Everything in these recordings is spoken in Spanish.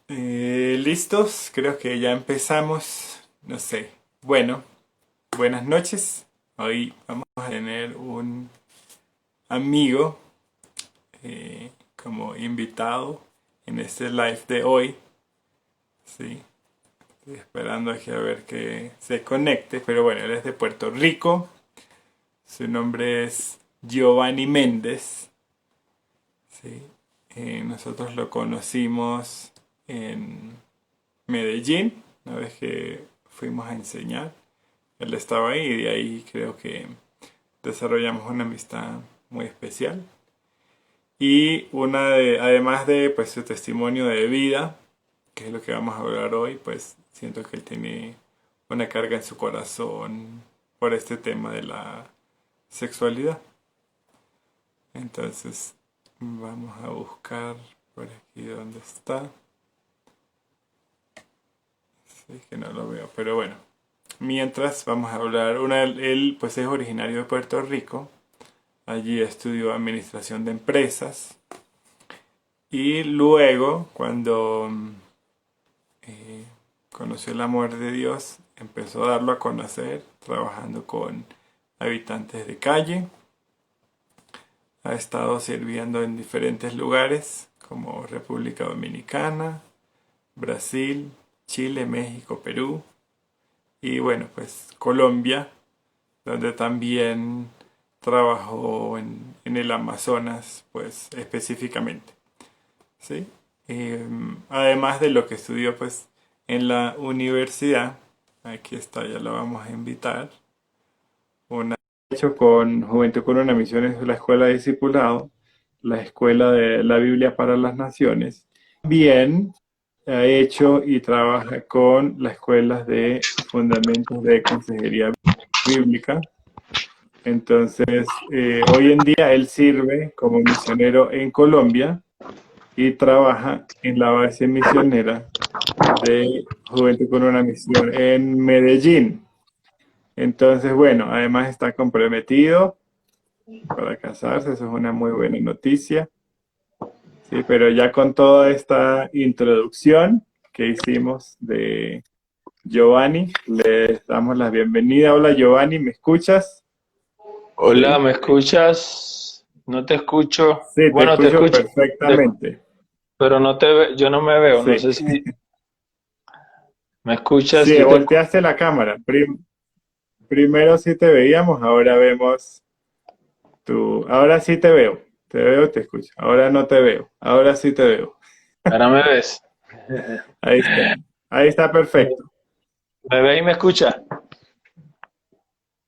¿Listos? Creo que ya empezamos. No sé. Bueno, buenas noches. Hoy vamos a tener un amigo como invitado en este live de hoy. Sí, estoy esperando aquí a ver que se conecte. Pero bueno, él es de Puerto Rico. Su nombre es Giovanni Méndez. Sí. Nosotros lo conocimos en Medellín, una vez que fuimos a enseñar. Él estaba ahí y de ahí creo que desarrollamos una amistad muy especial. Y además de pues su testimonio de vida, que es lo que vamos a hablar hoy, pues siento que él tiene una carga en su corazón por este tema de la sexualidad. Entonces vamos a buscar por aquí donde está. Sí, que no lo veo, pero bueno. Mientras vamos a hablar, él pues es originario de Puerto Rico, allí estudió administración de empresas y luego cuando eh, conoció el amor de Dios empezó a darlo a conocer trabajando con habitantes de calle, ha estado sirviendo en diferentes lugares como República Dominicana, Brasil, Chile, México, Perú y bueno pues Colombia, donde también trabajó en el Amazonas, pues específicamente, ¿sí? Además de lo que estudió, pues, en la universidad, aquí está, ya la vamos a invitar, una hecho con Juventud con una Misión es la Escuela de Discipulado, la Escuela de la Biblia para las Naciones. Bien, ha hecho y trabaja con las escuelas de fundamentos de consejería bíblica. Entonces, hoy en día él sirve como misionero en Colombia y trabaja en la base misionera de Juventud con una Misión en Medellín. Entonces, bueno, además está comprometido para casarse, eso es una muy buena noticia. Sí, pero ya con toda esta introducción que hicimos de Giovanni, le damos la bienvenida. Hola Giovanni, ¿me escuchas? Hola, Sí. ¿me escuchas? No te escucho. Sí, te Bueno, te escucho escucho, te- perfectamente. pero yo no me veo. No Sí. sé si me escuchas. Sí, volteaste la cámara. Primero sí te veíamos, ahora vemos tu... Ahora sí te veo. Te veo, te escucho. Ahora no te veo. Ahora sí te veo. Ahora me ves. Ahí está. Ahí está ¿Me, perfecto. me ve y me escucha?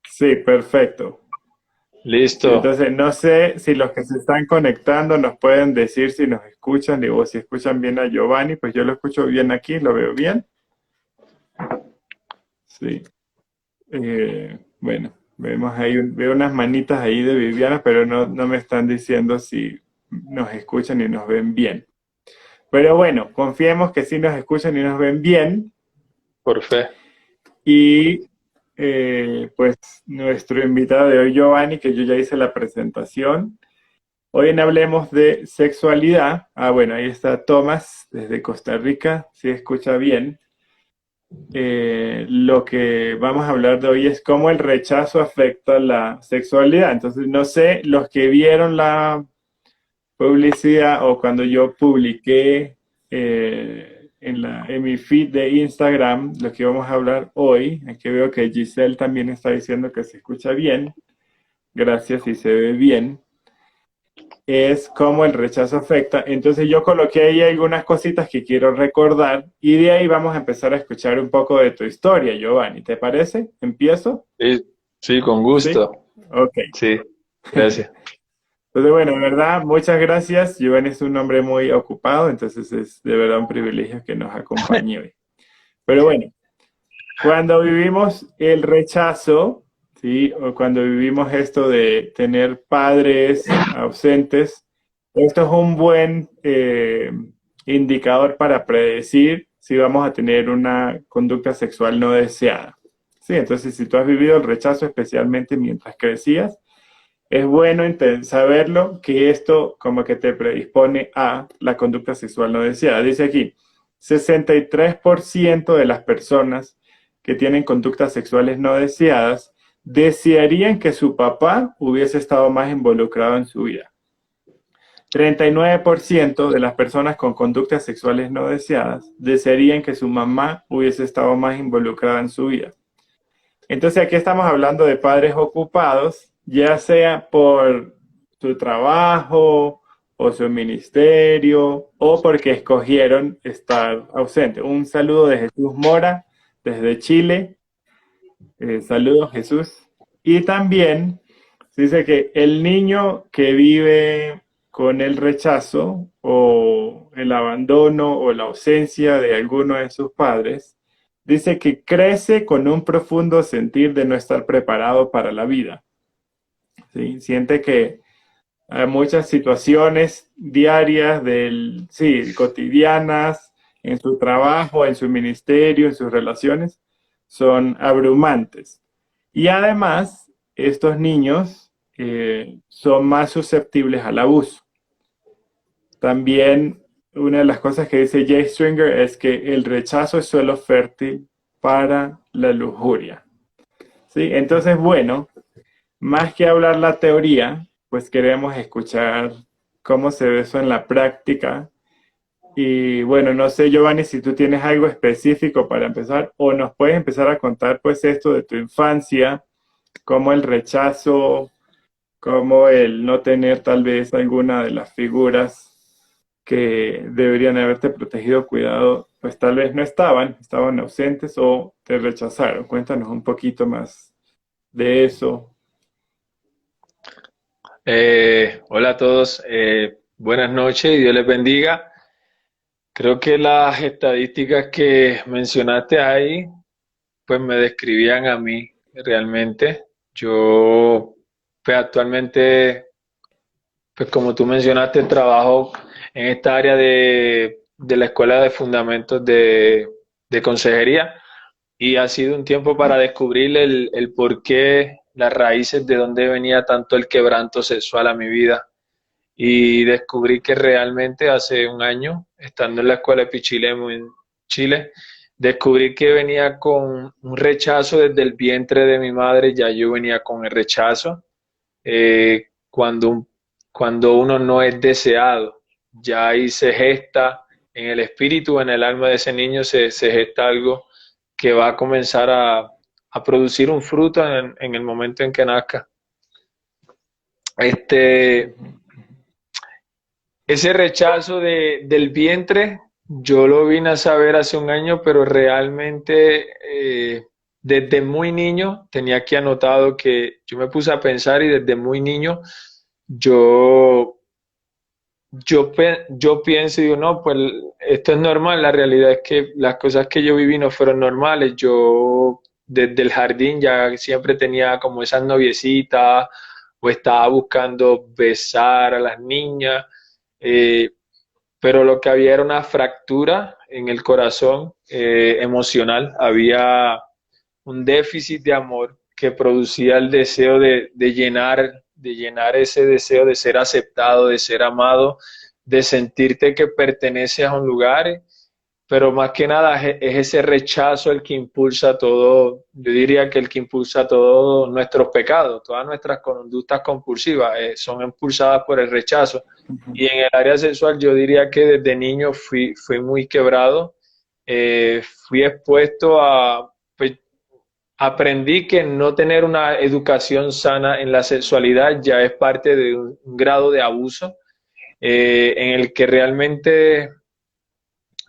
Sí, perfecto. Sí, Listo. entonces no sé si los que se están conectando nos pueden decir si nos escuchan, digo, si escuchan bien a Giovanni, pues yo lo escucho bien aquí, lo veo bien. Sí. Bueno, vemos ahí, veo unas manitas ahí de Viviana, pero no me están diciendo si nos escuchan y nos ven bien. Pero bueno, confiemos que sí nos escuchan y nos ven bien. Por fe. Y pues nuestro invitado de hoy, Giovanni, que yo ya hice la presentación. Hoy en Hablemos de Sexualidad. Ah, bueno, ahí está Tomás desde Costa Rica, si escucha bien. Lo que vamos a hablar de hoy es cómo el rechazo afecta la sexualidad. Entonces, no sé, los que vieron la publicidad o cuando yo publiqué en mi feed de Instagram lo que vamos a hablar hoy, aquí veo que Giselle también está diciendo que se escucha bien, gracias y se ve bien, es cómo el rechazo afecta. Entonces yo coloqué ahí algunas cositas que quiero recordar y de ahí vamos a empezar a escuchar un poco de tu historia, Giovanni. ¿Te parece? ¿Empiezo? Sí, sí, con ¿Sí? gusto. Ok. Sí, gracias. Entonces, bueno, de verdad, muchas gracias. Giovanni es un hombre muy ocupado, entonces es de verdad un privilegio que nos acompañe hoy. Pero bueno, cuando vivimos el rechazo, ¿sí? O cuando vivimos esto de tener padres ausentes, esto es un buen indicador para predecir si vamos a tener una conducta sexual no deseada. Sí, entonces si tú has vivido el rechazo, especialmente mientras crecías, es bueno saberlo que esto como que te predispone a la conducta sexual no deseada. Dice aquí, 63% de las personas que tienen conductas sexuales no deseadas desearían que su papá hubiese estado más involucrado en su vida. 39% de las personas con conductas sexuales no deseadas desearían que su mamá hubiese estado más involucrada en su vida. Entonces aquí estamos hablando de padres ocupados, ya sea por su trabajo o su ministerio o porque escogieron estar ausente. Un saludo de Jesús Mora desde Chile. Saludos Jesús. Y también se dice que el niño que vive con el rechazo o el abandono o la ausencia de alguno de sus padres, dice que crece con un profundo sentir de no estar preparado para la vida. ¿Sí? Siente que hay muchas situaciones diarias, cotidianas, en su trabajo, en su ministerio, en sus relaciones, son abrumantes. Y además, estos niños son más susceptibles al abuso. También una de las cosas que dice Jay Stringer es que el rechazo es suelo fértil para la lujuria. ¿Sí? Entonces, bueno, más que hablar la teoría, pues queremos escuchar cómo se ve eso en la práctica. Y bueno, no sé, Giovanni, si tú tienes algo específico para empezar, o nos puedes empezar a contar pues esto de tu infancia, cómo el rechazo, cómo el no tener tal vez alguna de las figuras que deberían haberte protegido, cuidado, pues tal vez no estaban ausentes o te rechazaron. Cuéntanos un poquito más de eso. Hola a todos, buenas noches y Dios les bendiga. Creo que las estadísticas que mencionaste ahí, pues me describían a mí realmente. Yo, pues actualmente, pues como tú mencionaste, trabajo en esta área de la Escuela de Fundamentos de Consejería y ha sido un tiempo para descubrir el por qué, las raíces de dónde venía tanto el quebranto sexual a mi vida. Y descubrí que realmente hace un año, estando en la escuela de Pichilemu en Chile, descubrí que venía con un rechazo desde el vientre de mi madre, ya yo venía con el rechazo. Cuando uno no es deseado, ya ahí se gesta en el espíritu, en el alma de ese niño, se gesta algo que va a comenzar a producir un fruto en el momento en que nazca. Este, Ese rechazo del vientre, yo lo vine a saber hace un año, pero realmente desde muy niño tenía aquí anotado que yo me puse a pensar y desde muy niño yo, yo pienso y digo, no, pues esto es normal, la realidad es que las cosas que yo viví no fueron normales, yo desde el jardín ya siempre tenía como esas noviecitas o estaba buscando besar a las niñas. Eh, pero lo que había era una fractura en el corazón emocional, había un déficit de amor que producía el deseo de llenar ese deseo de ser aceptado, de ser amado, de sentirte que perteneces a un lugar, pero más que nada es ese rechazo el que impulsa todo, yo diría que el que impulsa todos nuestros pecados, todas nuestras conductas compulsivas son impulsadas por el rechazo. Y en el área sexual yo diría que desde niño fui muy quebrado, fui expuesto pues, aprendí que no tener una educación sana en la sexualidad ya es parte de un grado de abuso en el que realmente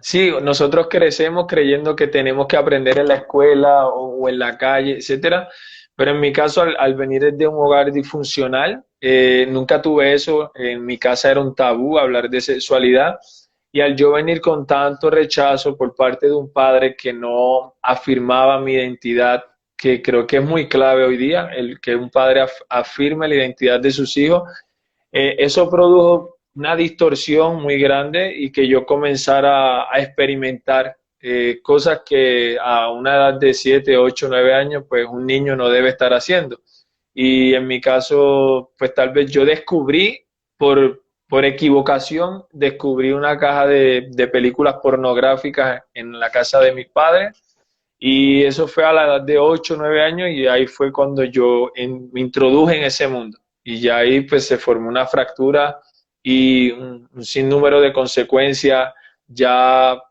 sí, nosotros crecemos creyendo que tenemos que aprender en la escuela o en la calle, etcétera, pero en mi caso, al venir desde un hogar disfuncional, nunca tuve eso. En mi casa era un tabú hablar de sexualidad y al yo venir con tanto rechazo por parte de un padre que no afirmaba mi identidad, que creo que es muy clave hoy día, el que un padre afirme la identidad de sus hijos, eso produjo una distorsión muy grande y que yo comenzara a experimentar cosas que a una edad de 7, 8, 9 años, pues un niño no debe estar haciendo. Y en mi caso, pues tal vez yo descubrí por, por equivocación descubrí una caja de películas pornográficas en la casa de mis padres y eso fue a la edad de 8 o 9 años y ahí fue cuando me introduje en ese mundo. Y ya ahí pues se formó una fractura y un sinnúmero de consecuencias. Ya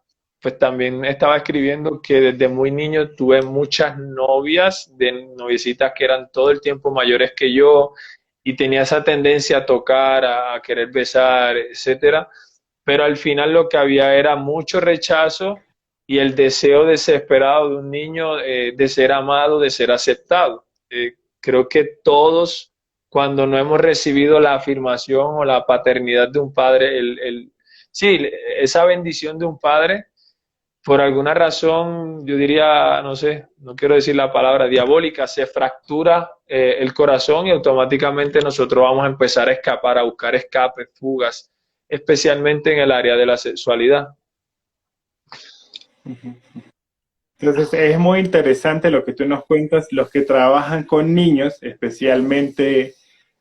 pues también estaba escribiendo que desde muy niño tuve muchas novias, de noviecitas que eran todo el tiempo mayores que yo y tenía esa tendencia a tocar, a querer besar, etcétera. Pero al final lo que había era mucho rechazo y el deseo desesperado de un niño de ser amado, de ser aceptado. Creo que todos, cuando no hemos recibido la afirmación o la paternidad de un padre, sí, esa bendición de un padre, por alguna razón, yo diría, no sé, no quiero decir la palabra diabólica, se fractura el corazón y automáticamente nosotros vamos a empezar a escapar, a buscar escapes, fugas, especialmente en el área de la sexualidad. Entonces es muy interesante lo que tú nos cuentas, los que trabajan con niños, especialmente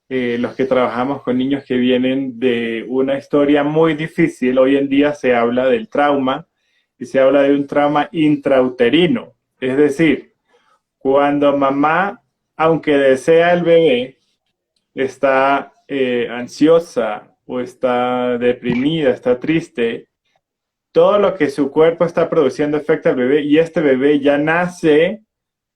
los que trabajamos con niños que vienen de una historia muy difícil. Hoy en día se habla del trauma y se habla de un trauma intrauterino. Es decir, cuando mamá, aunque desea el bebé, está ansiosa o está deprimida, está triste, todo lo que su cuerpo está produciendo afecta al bebé y este bebé ya nace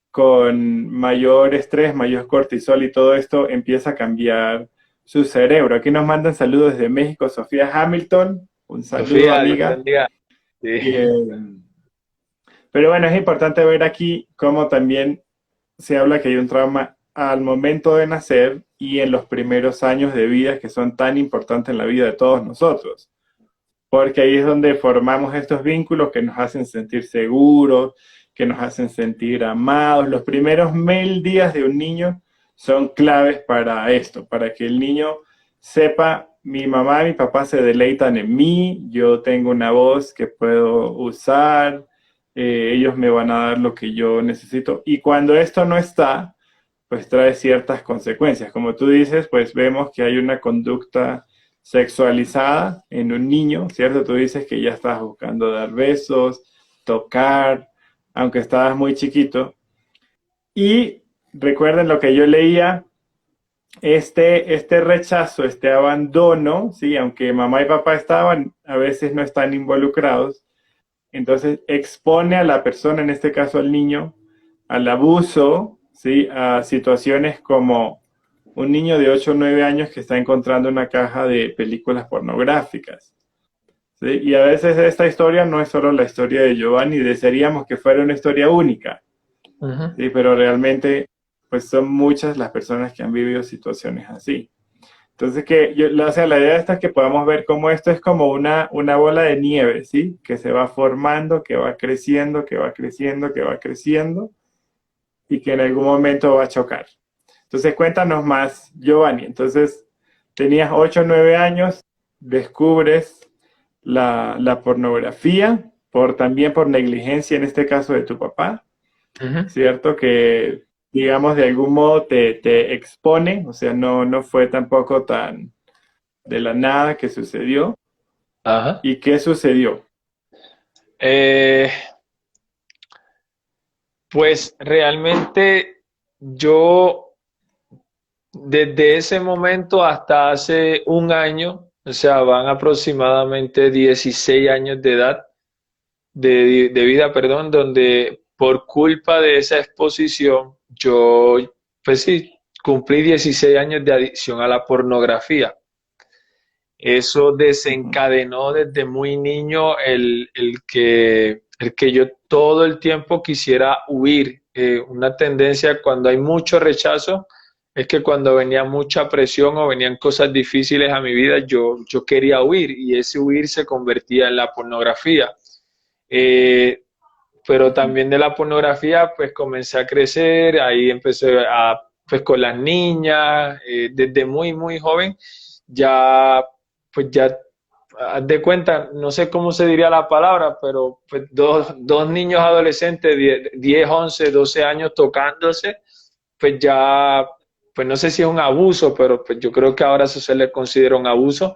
con mayor estrés, mayor cortisol y todo esto empieza a cambiar su cerebro. Aquí nos mandan saludos desde México, Sofía Hamilton. Un saludo, Sofía, Dios te amiga. bendiga. Sí. Pero bueno, es importante ver aquí cómo también se habla que hay un trauma al momento de nacer y en los primeros años de vida que son tan importantes en la vida de todos nosotros. Porque ahí es donde formamos estos vínculos que nos hacen sentir seguros, que nos hacen sentir amados. Los primeros 1000 días de un niño son claves para esto, para que el niño sepa, mi mamá y mi papá se deleitan en mí, yo tengo una voz que puedo usar, ellos me van a dar lo que yo necesito. Y cuando esto no está, pues trae ciertas consecuencias. Como tú dices, pues vemos que hay una conducta sexualizada en un niño, ¿cierto? Tú dices que ya estás buscando dar besos, tocar, aunque estabas muy chiquito. Y recuerden lo que yo leía, este rechazo, este abandono, ¿sí? Aunque mamá y papá estaban, a veces no están involucrados, entonces expone a la persona, en este caso al niño, al abuso, ¿sí? A situaciones como un niño de 8 o 9 años que está encontrando una caja de películas pornográficas. ¿Sí? Y a veces esta historia no es solo la historia de Giovanni, desearíamos que fuera una historia única, Ujú. ¿sí? Pero realmente pues son muchas las personas que han vivido situaciones así. Entonces, o sea, la idea esta es que podamos ver cómo esto es como una bola de nieve, ¿sí? Que se va formando, que va creciendo, que va creciendo, que va creciendo y que en algún momento va a chocar. Entonces, cuéntanos más, Giovanni. Entonces, tenías 8 o 9 años, descubres la pornografía, también por negligencia, en este caso de tu papá, Ujú. ¿cierto? Que, digamos, de algún modo te expone, o sea, no fue tampoco tan de la nada que sucedió. Ajá. ¿Y qué sucedió? Eh, pues realmente yo desde ese momento hasta hace un año, o sea, van aproximadamente 16 años de edad, de vida, perdón, donde por culpa de esa exposición, yo, pues sí, cumplí 16 años de adicción a la pornografía. Eso desencadenó desde muy niño el que yo todo el tiempo quisiera huir. Una tendencia cuando hay mucho rechazo es que cuando venía mucha presión o venían cosas difíciles a mi vida, yo quería huir y ese huir se convertía en la pornografía. Eh, pero también de la pornografía, pues comencé a crecer, ahí empecé pues con las niñas, desde muy, muy joven, ya, pues ya, haz de cuenta, no sé cómo se diría la palabra, pero pues dos niños adolescentes, 10, 11, 12 años tocándose, pues ya, pues no sé si es un abuso, pero pues yo creo que ahora eso se le considera un abuso.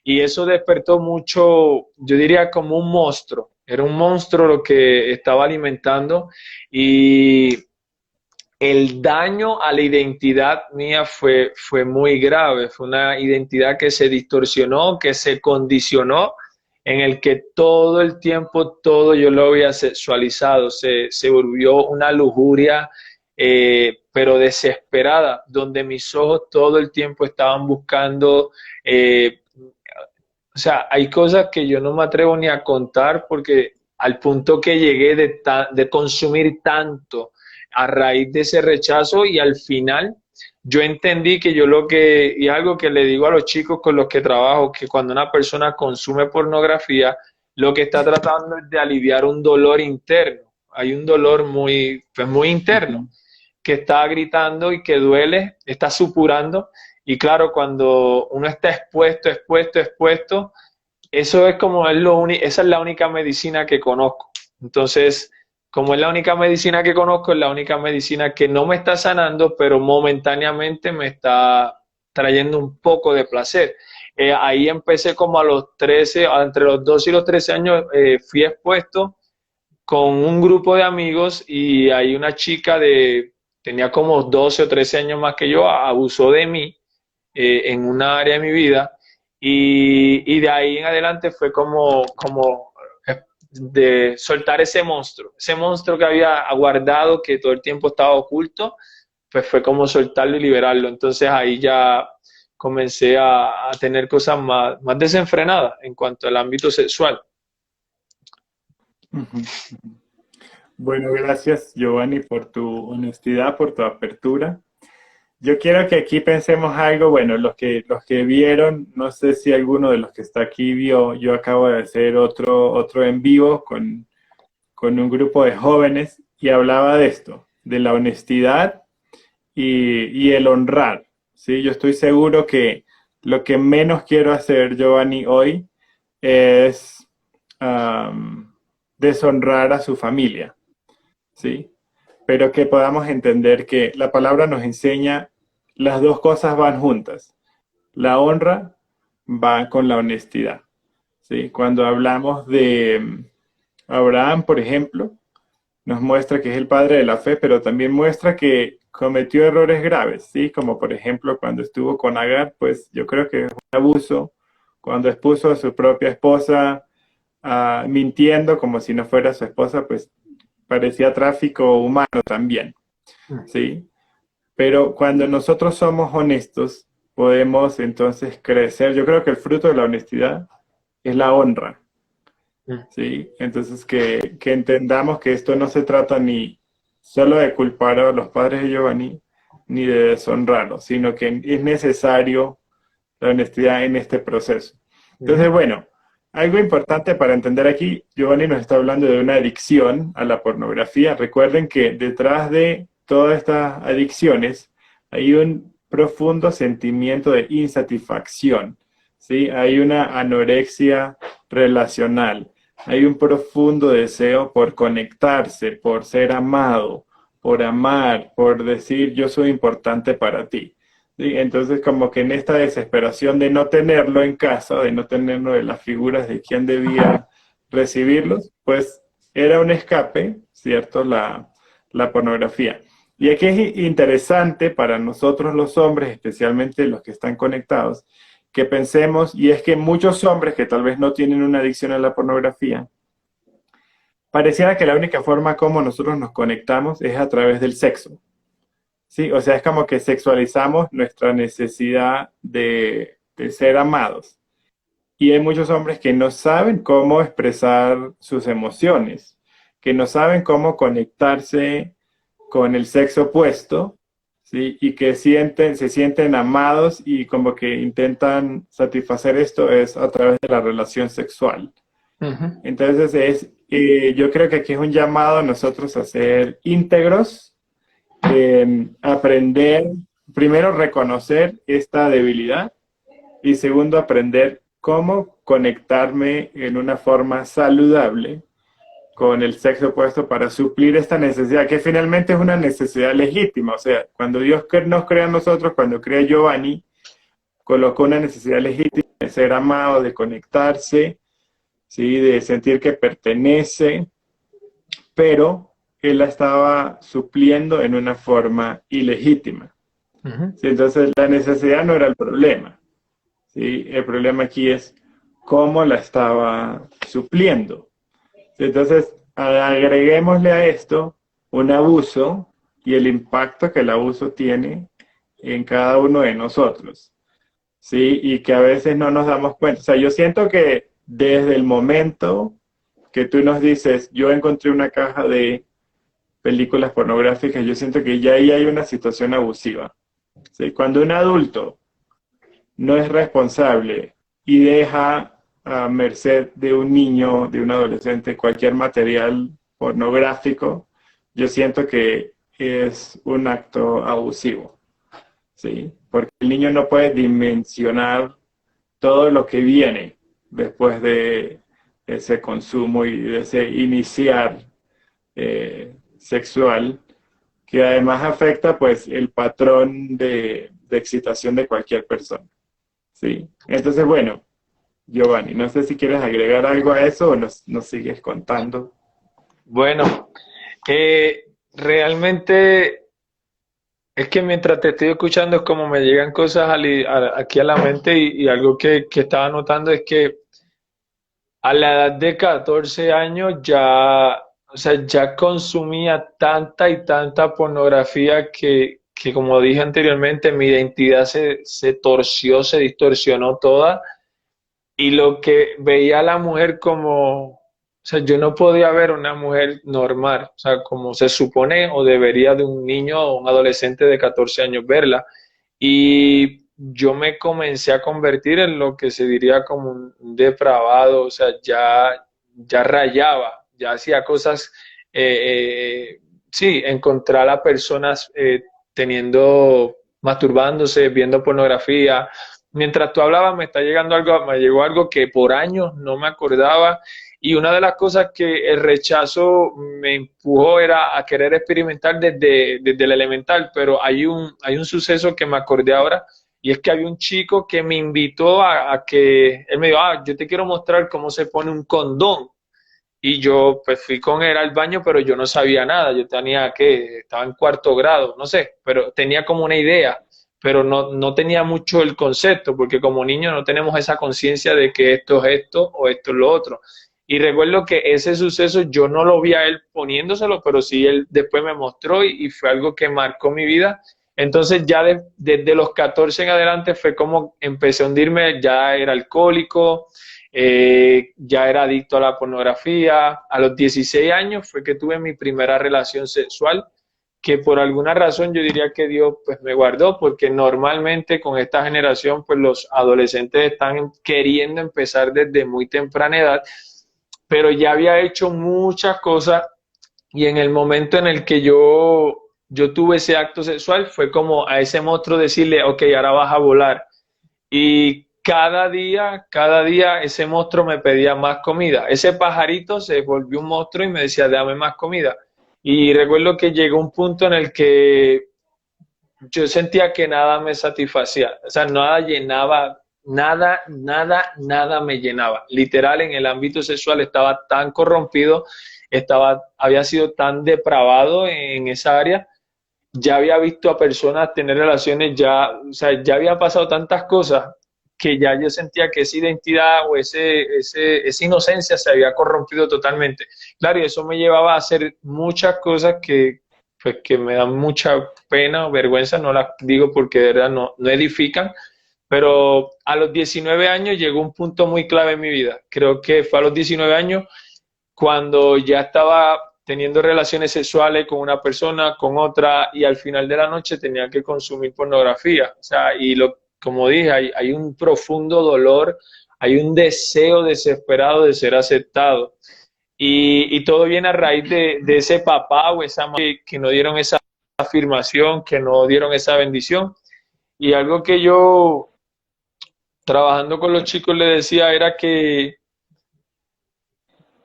y eso despertó mucho, yo diría como un monstruo, era un monstruo lo que estaba alimentando y el daño a la identidad mía fue muy grave, fue una identidad que se distorsionó, que se condicionó, en el que todo el tiempo todo yo lo había sexualizado, se volvió una lujuria, pero desesperada, donde mis ojos todo el tiempo estaban buscando, o sea, hay cosas que yo no me atrevo ni a contar porque al punto que llegué de consumir tanto a raíz de ese rechazo y al final yo entendí que yo lo que, y algo que le digo a los chicos con los que trabajo, que cuando una persona consume pornografía, lo que está tratando es de aliviar un dolor interno. Hay un dolor muy, pues muy interno Ujú. que está gritando y que duele, está supurando. Y claro, cuando uno está expuesto, eso es como esa es la única medicina que conozco. Entonces, como es la única medicina que conozco, es la única medicina que no me está sanando, pero momentáneamente me está trayendo un poco de placer. Ahí empecé como a los 13, entre los 12 y los 13 años, fui expuesto con un grupo de amigos y hay una chica tenía como 12 o 13 años más que yo, abusó de mí en una área de mi vida y de ahí en adelante fue como de soltar ese monstruo que había aguardado, que todo el tiempo estaba oculto, pues fue como soltarlo y liberarlo. Entonces ahí ya comencé a tener cosas más desenfrenadas en cuanto al ámbito sexual. Ujú. Bueno, gracias Giovanni por tu honestidad, por tu apertura. Yo quiero que aquí pensemos algo, bueno, los que vieron, no sé si alguno de los que está aquí vio, yo acabo de hacer otro en vivo con un grupo de jóvenes y hablaba de esto, de la honestidad y el honrar, ¿sí? Yo estoy seguro que lo que menos quiero hacer, Giovanni, hoy es deshonrar a su familia, ¿sí? Pero que podamos entender que la palabra nos enseña las dos cosas van juntas. La honra va con la honestidad, ¿sí? Cuando hablamos de Abraham, por ejemplo, nos muestra que es el padre de la fe, pero también muestra que cometió errores graves, ¿sí? Como por ejemplo cuando estuvo con Agar, pues yo creo que es un abuso, cuando expuso a su propia esposa mintiendo como si no fuera su esposa, pues parecía tráfico humano también, ¿sí? Pero cuando nosotros somos honestos, podemos entonces crecer. Yo creo que el fruto de la honestidad es la honra, ¿sí? Entonces que entendamos que esto no se trata ni solo de culpar a los padres de Giovanni, ni de deshonrarlos, sino que es necesario la honestidad en este proceso. Entonces, bueno, algo importante para entender aquí, Giovanni nos está hablando de una adicción a la pornografía. Recuerden que detrás de todas estas adicciones hay un profundo sentimiento de insatisfacción, ¿sí? Hay una anorexia relacional, hay un profundo deseo por conectarse, por ser amado, por amar, por decir yo soy importante para ti. ¿Sí? Entonces, como que en esta desesperación de no tenerlo en casa, de no tenerlo de las figuras de quién debía recibirlos, pues era un escape, ¿cierto? La pornografía. Y aquí es interesante para nosotros los hombres, especialmente los que están conectados, que pensemos, y es que muchos hombres que tal vez no tienen una adicción a la pornografía, pareciera que la única forma como nosotros nos conectamos es a través del sexo. Sí, o sea, es como que sexualizamos nuestra necesidad de ser amados. Y hay muchos hombres que no saben cómo expresar sus emociones, que no saben cómo conectarse con el sexo opuesto, ¿sí? Y que se sienten amados y como que intentan satisfacer esto es a través de la relación sexual. Entonces yo creo que aquí es un llamado a nosotros a ser íntegros, aprender, primero reconocer esta debilidad y segundo aprender cómo conectarme en una forma saludable con el sexo opuesto para suplir esta necesidad, que finalmente es una necesidad legítima. O sea, cuando Dios nos crea a nosotros, cuando crea a Giovanni, colocó una necesidad legítima de ser amado, de conectarse, ¿sí? De sentir que pertenece, pero él la estaba supliendo en una forma ilegítima. Ujú. ¿Sí? Entonces la necesidad no era el problema, ¿sí? El problema aquí es cómo la estaba supliendo. ¿Sí? Entonces agreguémosle a esto un abuso y el impacto que el abuso tiene en cada uno de nosotros, ¿sí? Y que a veces no nos damos cuenta. O sea, yo siento que desde el momento que tú nos dices, yo encontré una caja de películas pornográficas, yo siento que ya ahí hay una situación abusiva, ¿sí? Cuando un adulto no es responsable y deja a merced de un niño, de un adolescente, cualquier material pornográfico, yo siento que es un acto abusivo, ¿sí? Porque el niño no puede dimensionar todo lo que viene después de ese consumo y de ese iniciar sexual, que además afecta pues el patrón de excitación de cualquier persona. Sí. Entonces, bueno, Giovanni, no sé si quieres agregar algo a eso o nos sigues contando. Bueno, realmente es que mientras te estoy escuchando es como me llegan cosas aquí a la mente y algo que estaba notando es que a la edad de 14 años ya, o sea, ya consumía tanta y tanta pornografía que como dije anteriormente, mi identidad se torció, se distorsionó toda y lo que veía a la mujer como, o sea, yo no podía ver una mujer normal, o sea, como se supone o debería de un niño o un adolescente de 14 años verla. Y yo me comencé a convertir en lo que se diría como un depravado, o sea, ya rayaba, ya hacía cosas, sí, encontrar a personas teniendo, masturbándose, viendo pornografía. Mientras tú hablabas me está llegando algo, me llegó algo que por años no me acordaba y una de las cosas que el rechazo me empujó era a querer experimentar desde el elemental, pero hay un suceso que me acordé ahora y es que había un chico que me invitó a que, él me dijo, yo te quiero mostrar cómo se pone un condón. Y yo pues fui con él al baño, pero yo no sabía nada, yo tenía que, estaba en cuarto grado, no sé, pero tenía como una idea, pero no tenía mucho el concepto, porque como niño no tenemos esa conciencia de que esto es esto o esto es lo otro. Y recuerdo que ese suceso yo no lo vi a él poniéndoselo, pero sí él después me mostró y fue algo que marcó mi vida. Entonces ya desde los 14 en adelante fue como empecé a hundirme, ya era alcohólico, ya era adicto a la pornografía. A los 16 años fue que tuve mi primera relación sexual, que por alguna razón yo diría que Dios pues me guardó, porque normalmente con esta generación pues los adolescentes están queriendo empezar desde muy temprana edad, pero ya había hecho muchas cosas y en el momento en el que yo tuve ese acto sexual fue como a ese monstruo decirle, ok, ahora vas a volar. Y cada día ese monstruo me pedía más comida. Ese pajarito se volvió un monstruo y me decía, dame más comida. Y recuerdo que llegó un punto en el que yo sentía que nada me satisfacía, o sea, nada llenaba, nada me llenaba. Literal, en el ámbito sexual estaba tan corrompido, había sido tan depravado en esa área, ya había visto a personas tener relaciones, ya, o sea, ya había pasado tantas cosas que ya yo sentía que esa identidad o esa inocencia se había corrompido totalmente. Claro, y eso me llevaba a hacer muchas cosas pues, que me dan mucha pena o vergüenza, no las digo porque de verdad no edifican, pero a los 19 años llegó un punto muy clave en mi vida. Creo que fue a los 19 años cuando ya estaba teniendo relaciones sexuales con una persona, con otra, y al final de la noche tenía que consumir pornografía. O sea, como dije, hay un profundo dolor, hay un deseo desesperado de ser aceptado. Y todo viene a raíz de ese papá o esa madre que no dieron esa afirmación, que no dieron esa bendición. Y algo que yo, trabajando con los chicos, les decía era que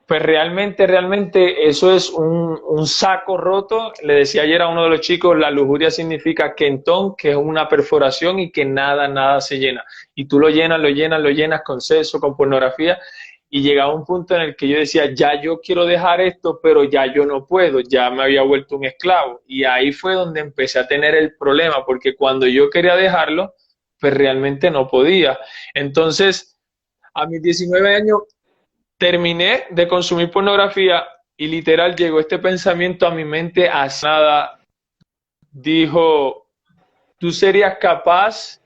Pues realmente eso es un saco roto. Le decía ayer a uno de los chicos, la lujuria significa quentón, que es una perforación y que nada se llena. Y tú lo llenas con sexo, con pornografía. Y llegaba un punto en el que yo decía, ya yo quiero dejar esto, pero ya yo no puedo, ya me había vuelto un esclavo. Y ahí fue donde empecé a tener el problema, porque cuando yo quería dejarlo, pues realmente no podía. Entonces, a mis 19 años terminé de consumir pornografía y literal llegó este pensamiento a mi mente hace nada. Dijo, ¿tú serías capaz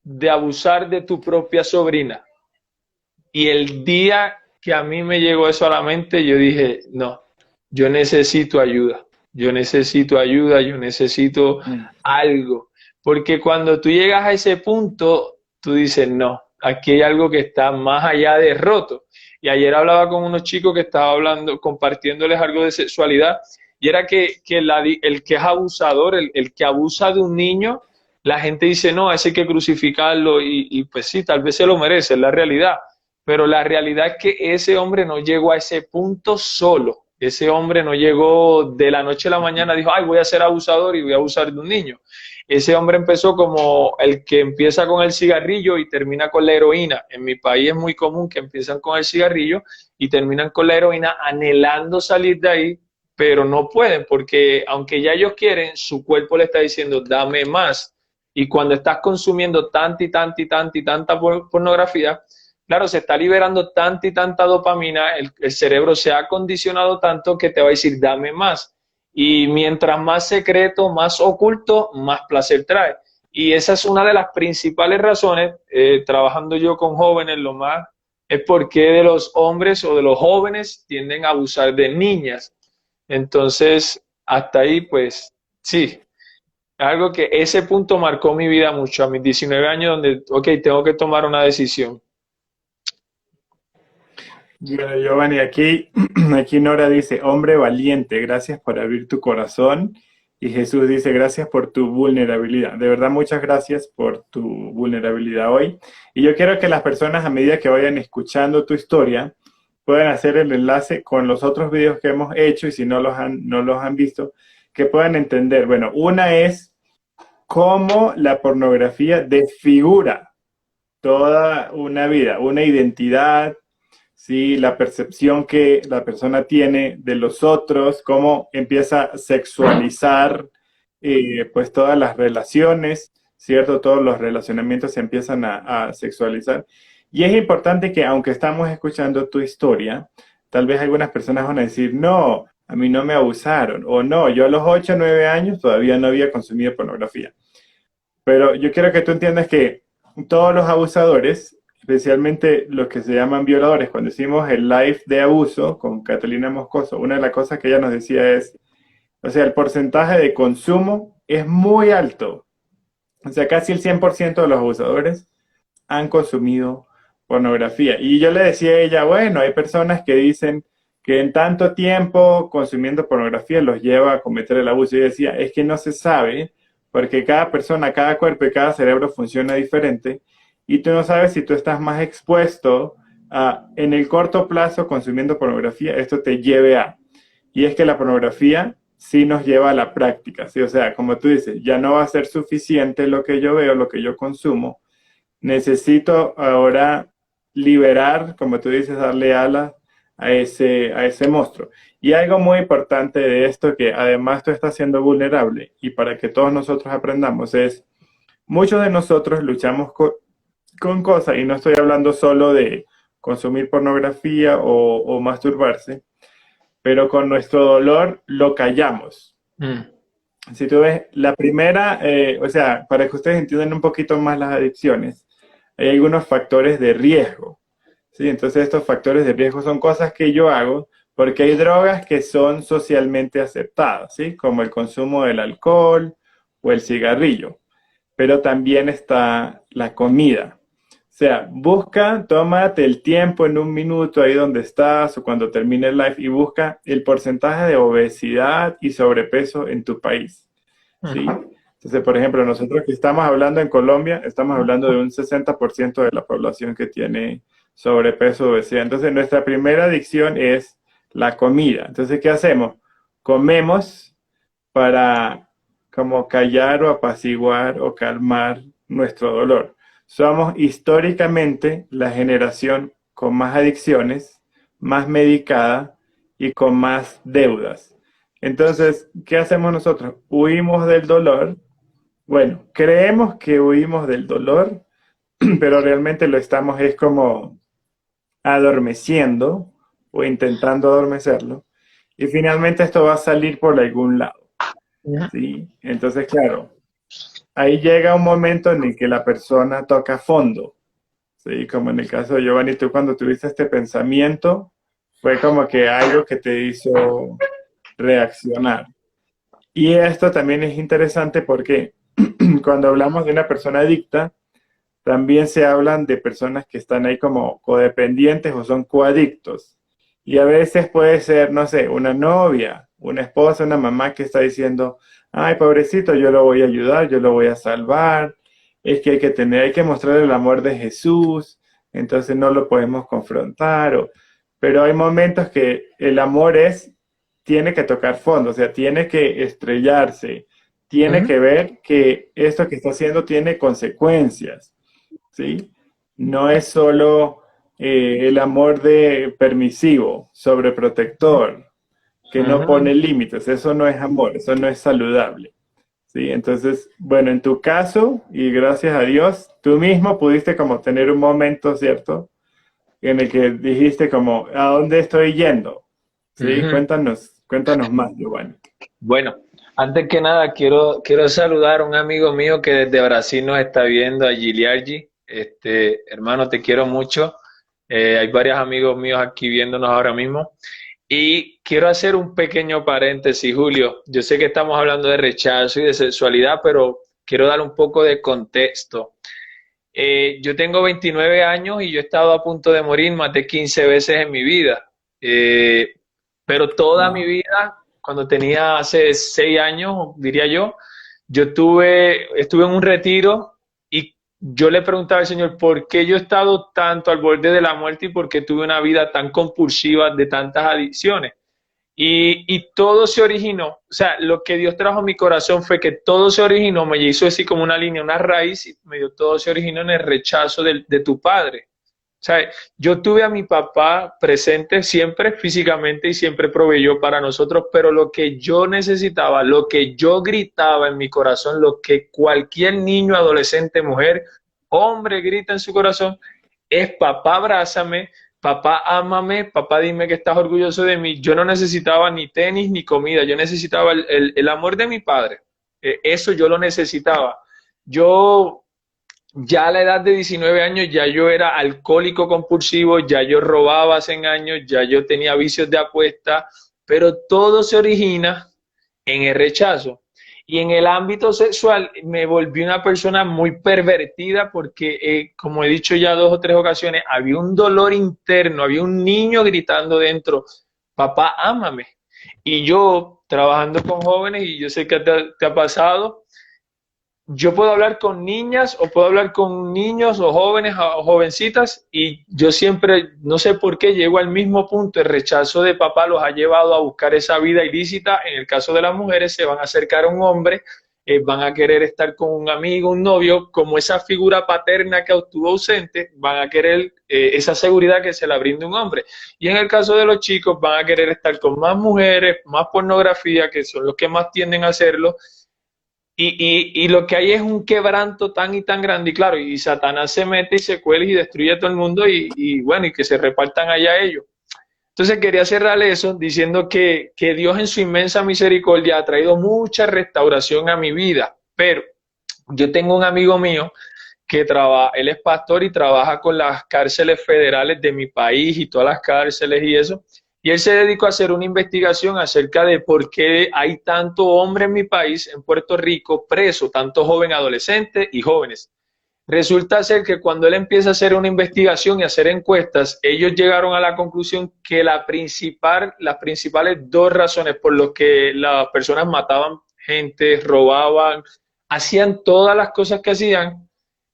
de abusar de tu propia sobrina? Y el día que a mí me llegó eso a la mente, yo dije, no, yo necesito ayuda, yo necesito Mm. algo. Porque cuando tú llegas a ese punto, tú dices, no, aquí hay algo que está más allá de roto. Y ayer hablaba con unos chicos que estaba hablando, compartiéndoles algo de sexualidad, y era el que es abusador, el que abusa de un niño, la gente dice, no, ese hay que crucificarlo, y pues sí, tal vez se lo merece, es la realidad, pero la realidad es que ese hombre no llegó a ese punto solo. Ese hombre no llegó de la noche a la mañana, dijo, ay, voy a ser abusador y voy a abusar de un niño. Ese hombre empezó como el que empieza con el cigarrillo y termina con la heroína. En mi país es muy común que empiezan con el cigarrillo y terminan con la heroína anhelando salir de ahí, pero no pueden porque aunque ya ellos quieren, su cuerpo le está diciendo, dame más. Y cuando estás consumiendo tanta pornografía, claro, se está liberando tanta y tanta dopamina, el cerebro se ha acondicionado tanto que te va a decir, dame más. Y mientras más secreto, más oculto, más placer trae. Y esa es una de las principales razones, trabajando yo con jóvenes, lo más es porque de los hombres o de los jóvenes tienden a abusar de niñas. Entonces, hasta ahí, pues, sí, algo que ese punto marcó mi vida mucho, a mis 19 años, donde, ok, tengo que tomar una decisión. Bueno, Giovanni, aquí, aquí Nora dice, hombre valiente, gracias por abrir tu corazón. Y Jesús dice, gracias por tu vulnerabilidad. De verdad, muchas gracias por tu vulnerabilidad hoy. Y yo quiero que las personas, a medida que vayan escuchando tu historia, puedan hacer el enlace con los otros videos que hemos hecho y si no los han visto, que puedan entender. Bueno, una es cómo la pornografía desfigura toda una vida, una identidad, ¿sí? La percepción que la persona tiene de los otros, cómo empieza a sexualizar pues todas las relaciones, ¿cierto? Todos los relacionamientos se empiezan a sexualizar. Y es importante que aunque estamos escuchando tu historia, tal vez algunas personas van a decir, no, a mí no me abusaron, o no, yo a los 8 o 9 años todavía no había consumido pornografía. Pero yo quiero que tú entiendas que todos los abusadores, especialmente los que se llaman violadores, cuando hicimos el live de abuso con Catalina Moscoso, una de las cosas que ella nos decía es, o sea, el porcentaje de consumo es muy alto. O sea, casi el 100% de los abusadores han consumido pornografía. Y yo le decía a ella, bueno, hay personas que dicen que en tanto tiempo consumiendo pornografía los lleva a cometer el abuso. Y yo decía, es que no se sabe, porque cada persona, cada cuerpo y cada cerebro funciona diferente, y tú no sabes si tú estás más expuesto a, en el corto plazo consumiendo pornografía, esto te lleve a. Y es que la pornografía sí nos lleva a la práctica, ¿sí? O sea, como tú dices, ya no va a ser suficiente lo que yo veo, lo que yo consumo. Necesito ahora liberar, como tú dices, darle alas a ese monstruo. Y algo muy importante de esto, que además tú estás siendo vulnerable, y para que todos nosotros aprendamos, es, muchos de nosotros luchamos con cosas, y no estoy hablando solo de consumir pornografía o masturbarse, pero con nuestro dolor lo callamos. Mm. Si tú ves, la primera, o sea, para que ustedes entiendan un poquito más las adicciones, hay algunos factores de riesgo, ¿sí? Entonces estos factores de riesgo son cosas que yo hago porque hay drogas que son socialmente aceptadas, ¿sí? Como el consumo del alcohol o el cigarrillo, pero también está la comida. O sea, busca, tómate el tiempo en un minuto ahí donde estás o cuando termine el live y busca el porcentaje de obesidad y sobrepeso en tu país, ¿sí? Entonces, por ejemplo, nosotros que estamos hablando en Colombia, estamos hablando de un 60% de la población que tiene sobrepeso o obesidad. Entonces, nuestra primera adicción es la comida. Entonces, ¿qué hacemos? Comemos para como callar o apaciguar o calmar nuestro dolor. Somos históricamente la generación con más adicciones, más medicada y con más deudas. Entonces, ¿qué hacemos nosotros? Huimos del dolor. Bueno, creemos que huimos del dolor, pero realmente lo estamos es como adormeciendo o intentando adormecerlo. Y finalmente esto va a salir por algún lado, Ujú. ¿sí? Entonces, claro, ahí llega un momento en el que la persona toca fondo, ¿sí? Como en el caso de Giovanni, tú cuando tuviste este pensamiento, fue como que algo que te hizo reaccionar. Y esto también es interesante porque cuando hablamos de una persona adicta, también se hablan de personas que están ahí como codependientes o son coadictos. Y a veces puede ser, no sé, una novia, una esposa, una mamá que está diciendo, ay, pobrecito, yo lo voy a ayudar, yo lo voy a salvar. Es que hay que mostrar el amor de Jesús, entonces no lo podemos confrontar. Pero hay momentos que el amor tiene que tocar fondo, o sea, tiene que estrellarse, tiene Ujú. que ver que esto que está haciendo tiene consecuencias. ¿Sí? No es solo el amor de permisivo, sobreprotector, que no Ujú. pone límites, eso no es amor, eso no es saludable. ¿Sí? Entonces, bueno, en tu caso, y gracias a Dios, tú mismo pudiste como tener un momento, ¿cierto? En el que dijiste como, ¿a dónde estoy yendo? ¿Sí? Ujú. Cuéntanos más, Giovanni. Bueno, antes que nada quiero saludar a un amigo mío que desde Brasil nos está viendo, a Giliargi. Hermano, te quiero mucho. Hay varios amigos míos aquí viéndonos ahora mismo. Y quiero hacer un pequeño paréntesis, Julio. Yo sé que estamos hablando de rechazo y de sexualidad, pero quiero dar un poco de contexto. Yo tengo 29 años y yo he estado a punto de morir más de 15 veces en mi vida. Eh, pero toda mi Wow. vida, cuando tenía hace 6 años, diría yo estuve en un retiro y yo le preguntaba al Señor por qué yo he estado tanto al borde de la muerte y por qué tuve una vida tan compulsiva de tantas adicciones. Y todo se originó, o sea, lo que Dios trajo a mi corazón fue que todo se originó, me hizo así como una línea, una raíz, y me dio todo se originó en el rechazo de tu padre. O sea, yo tuve a mi papá presente siempre físicamente y siempre proveyó para nosotros, pero lo que yo necesitaba, lo que yo gritaba en mi corazón, lo que cualquier niño, adolescente, mujer, hombre grita en su corazón, es papá, abrázame, papá, ámame, papá, dime que estás orgulloso de mí. Yo no necesitaba ni tenis ni comida, yo necesitaba el amor de mi padre. Eso yo lo necesitaba. Yo ya a la edad de 19 años ya yo era alcohólico compulsivo, ya yo robaba hace años, ya yo tenía vicios de apuesta, pero todo se origina en el rechazo. Y en el ámbito sexual me volví una persona muy pervertida porque, como he dicho ya 2 o 3 ocasiones, había un dolor interno, había un niño gritando dentro, papá, ámame. Y yo trabajando con jóvenes, y yo sé que te ha pasado, yo puedo hablar con niñas o puedo hablar con niños o jóvenes o jovencitas y yo siempre, no sé por qué, llego al mismo punto. El rechazo de papá los ha llevado a buscar esa vida ilícita. En el caso de las mujeres, se van a acercar a un hombre, van a querer estar con un amigo, un novio, como esa figura paterna que estuvo ausente, van a querer esa seguridad que se la brinde un hombre. Y en el caso de los chicos, van a querer estar con más mujeres, más pornografía, que son los que más tienden a hacerlo, y lo que hay es un quebranto tan y tan grande, y claro, y Satanás se mete y se cuela y destruye a todo el mundo, y bueno, y que se repartan allá ellos. Entonces quería cerrarle eso diciendo que Dios en su inmensa misericordia ha traído mucha restauración a mi vida, pero yo tengo un amigo mío que trabaja, él es pastor y trabaja con las cárceles federales de mi país y todas las cárceles y eso. Y él se dedicó a hacer una investigación acerca de por qué hay tanto hombre en mi país, en Puerto Rico, preso, tanto joven, adolescente y jóvenes. Resulta ser que cuando él empieza a hacer una investigación y a hacer encuestas, ellos llegaron a la conclusión que las principales 2 razones por las que las personas mataban gente, robaban, hacían todas las cosas que hacían,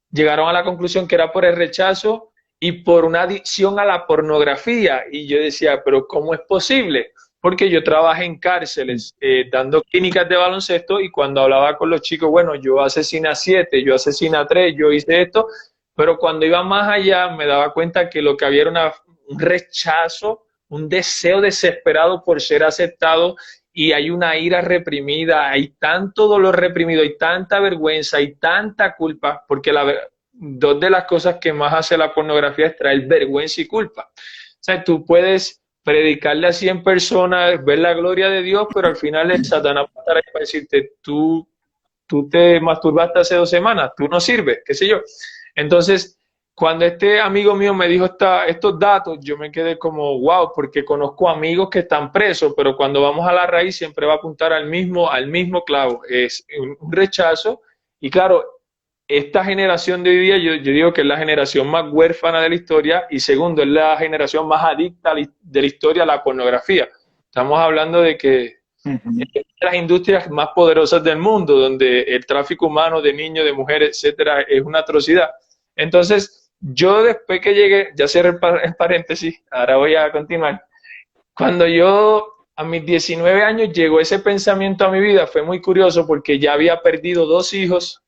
llegaron a la conclusión que era por el rechazo y por una adicción a la pornografía. Y yo decía, pero ¿cómo es posible? Porque yo trabajé en cárceles dando clínicas de baloncesto y cuando hablaba con los chicos, bueno, yo asesiné a 7, yo asesiné a 3, yo hice esto, pero cuando iba más allá me daba cuenta que lo que había era un rechazo, un deseo desesperado por ser aceptado y hay una ira reprimida, hay tanto dolor reprimido, hay tanta vergüenza, hay tanta culpa, porque dos de las cosas que más hace la pornografía es traer vergüenza y culpa. O sea, tú puedes predicarle a 100 personas, ver la gloria de Dios, pero al final el Satanás va a estar ahí para decirte, tú te masturbaste hace 2 semanas, tú no sirves, qué sé yo. Entonces, cuando este amigo mío me dijo estos datos, yo me quedé como, wow, porque conozco amigos que están presos, pero cuando vamos a la raíz siempre va a apuntar al mismo clavo, es un rechazo. Y claro, esta generación de hoy día, yo digo que es la generación más huérfana de la historia y segundo, es la generación más adicta de la historia a la pornografía. Estamos hablando de que Ujú. de las industrias más poderosas del mundo, donde el tráfico humano de niños, de mujeres, etcétera, es una atrocidad. Entonces, yo después que llegué, ya cerré el paréntesis, ahora voy a continuar. Cuando yo a mis 19 años llegó ese pensamiento a mi vida, fue muy curioso porque ya había perdido dos hijos,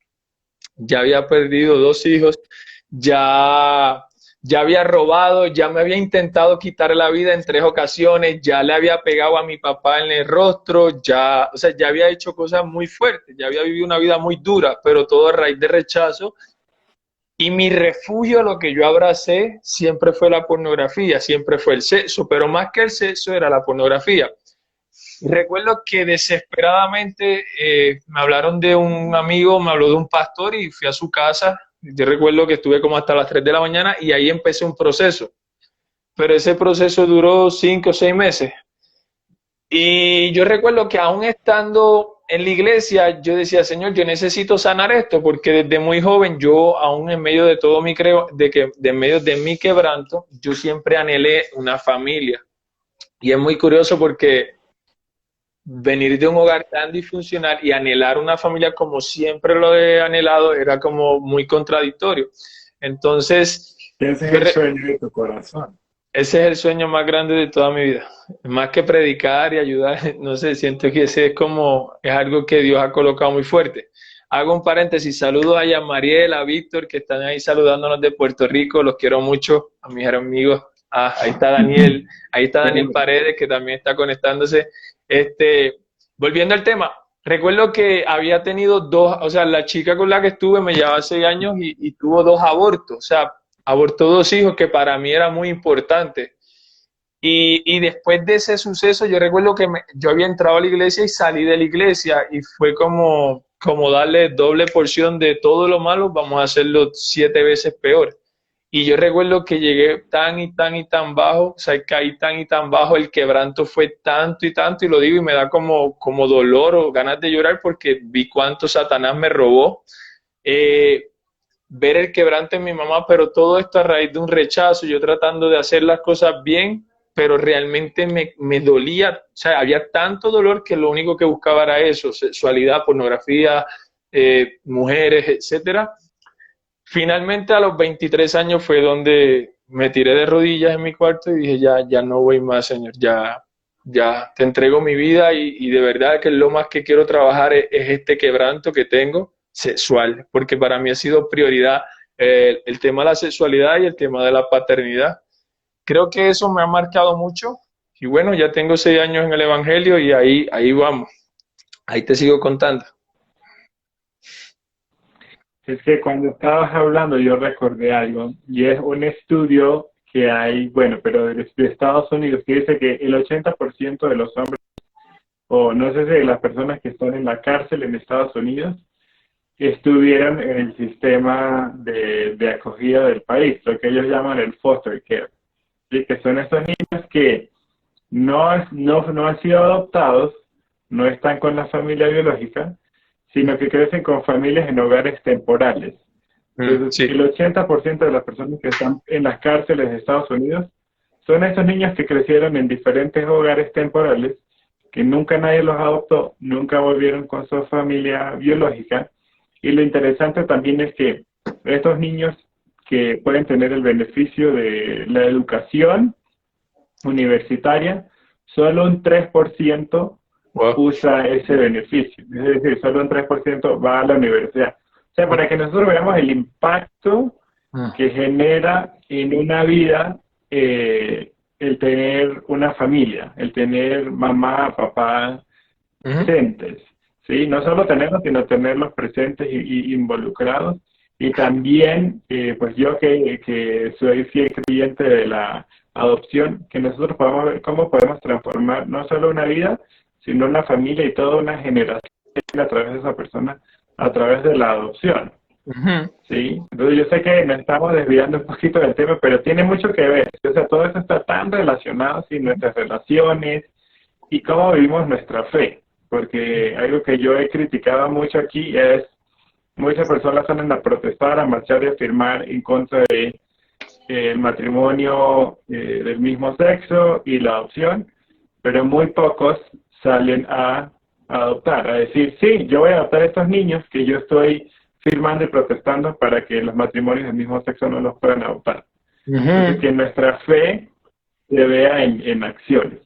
ya, ya había robado, ya me había intentado quitar la vida en 3 ocasiones, ya le había pegado a mi papá en el rostro, ya, o sea, ya había hecho cosas muy fuertes, ya había vivido una vida muy dura, pero todo a raíz de rechazo. Y mi refugio, lo que yo abracé, siempre fue la pornografía, siempre fue el sexo, pero más que el sexo era la pornografía. Recuerdo que desesperadamente me hablaron de un amigo, me habló de un pastor y fui a su casa. Yo recuerdo que estuve como hasta las 3 de la mañana y ahí empecé un proceso. Pero ese proceso duró 5 o 6 meses. Y yo recuerdo que aún estando en la iglesia, yo decía, Señor, yo necesito sanar esto, porque desde muy joven, yo aún en medio de todo mi creo, de medio de mi quebranto, yo siempre anhelé una familia. Y es muy curioso porque venir de un hogar tan disfuncional y anhelar una familia como siempre lo he anhelado era como muy contradictorio. Entonces, Ese es yo el re- sueño de tu corazón. ese es el sueño más grande de toda mi vida. Más que predicar y ayudar, no sé, siento que ese es algo que Dios ha colocado muy fuerte. Hago un paréntesis, saludos a Mariel, a Víctor, que están ahí saludándonos de Puerto Rico, los quiero mucho, a mis amigos. Ah, ahí está Daniel Paredes, que también está conectándose. Este, volviendo al tema, recuerdo que había tenido dos, o sea, la chica con la que estuve me llevaba 6 años y tuvo 2 abortos, o sea, abortó 2 hijos, que para mí era muy importante. Y después de ese suceso, yo recuerdo que yo había entrado a la iglesia y salí de la iglesia y fue como darle doble porción de todo lo malo, vamos a hacerlo 7 veces peor. Y yo recuerdo que llegué tan y tan y tan bajo, o sea, caí tan y tan bajo, el quebranto fue tanto y tanto, y lo digo y me da como dolor o ganas de llorar porque vi cuánto Satanás me robó. Eh, Ver el quebranto en mi mamá, pero todo esto a raíz de un rechazo, yo tratando de hacer las cosas bien, pero realmente me dolía, o sea, había tanto dolor que lo único que buscaba era eso, sexualidad, pornografía, mujeres, etcétera. Finalmente a los 23 años fue donde me tiré de rodillas en mi cuarto y dije, ya no voy más, Señor, ya te entrego mi vida y de verdad que lo más que quiero trabajar es este quebranto que tengo sexual, porque para mí ha sido prioridad el tema de la sexualidad y el tema de la paternidad. Creo que eso me ha marcado mucho y bueno, ya tengo 6 años en el Evangelio y ahí vamos, ahí te sigo contando. Es que cuando estabas hablando yo recordé algo, y es un estudio que hay, bueno, pero de Estados Unidos, que dice que el 80% de los hombres, o no sé si de las personas que están en la cárcel en Estados Unidos, estuvieron en el sistema de acogida del país, lo que ellos llaman el foster care, ¿sí? Que son estos niños que no han sido adoptados, no están con la familia biológica, sino que crecen con familias en hogares temporales. Entonces, Sí. el 80% de las personas que están en las cárceles de Estados Unidos son estos niños que crecieron en diferentes hogares temporales, que nunca nadie los adoptó, nunca volvieron con su familia biológica. Y lo interesante también es que estos niños que pueden tener el beneficio de la educación universitaria, solo un 3% Wow. usa ese beneficio. Es decir, solo un 3% va a la universidad. O sea, para que nosotros veamos el impacto Mm. que genera en una vida el tener una familia, el tener mamá, papá Ujú. presentes, ¿sí? No solo tenerlos, sino tenerlos presentes y involucrados. Y también, pues yo que soy fiel creyente de la adopción, que nosotros podamos ver cómo podemos transformar no solo una vida, sino una familia y toda una generación a través de esa persona, a través de la adopción. Ujú. Sí, entonces yo sé que nos estamos desviando un poquito del tema, pero tiene mucho que ver. O sea, todo eso está tan relacionado, sí, nuestras relaciones y cómo vivimos nuestra fe. Porque algo que yo he criticado mucho aquí es muchas personas salen a protestar, a marchar y a firmar en contra de el matrimonio del mismo sexo y la adopción, pero muy pocos salen a adoptar, a decir, sí, yo voy a adoptar a estos niños que yo estoy firmando y protestando para que los matrimonios del mismo sexo no los puedan adoptar. Entonces, Ujú. que nuestra fe se vea en acciones,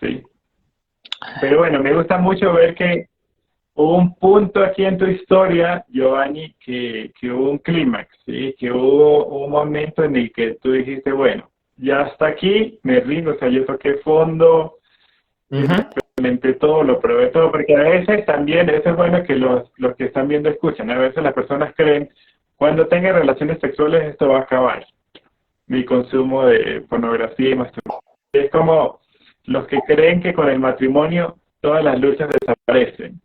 ¿sí? Pero bueno, me gusta mucho ver que hubo un punto aquí en tu historia, Giovanni, que hubo un clímax, ¿sí? Que hubo un momento en el que tú dijiste, bueno, ya hasta aquí, me rindo, o sea, yo toqué fondo, Ujú. experimenté todo, lo probé todo, porque a veces también, eso es bueno que los que están viendo escuchen, a veces las personas creen, cuando tenga relaciones sexuales esto va a acabar, mi consumo de pornografía y masturbación. Es como los que creen que con el matrimonio todas las luchas desaparecen.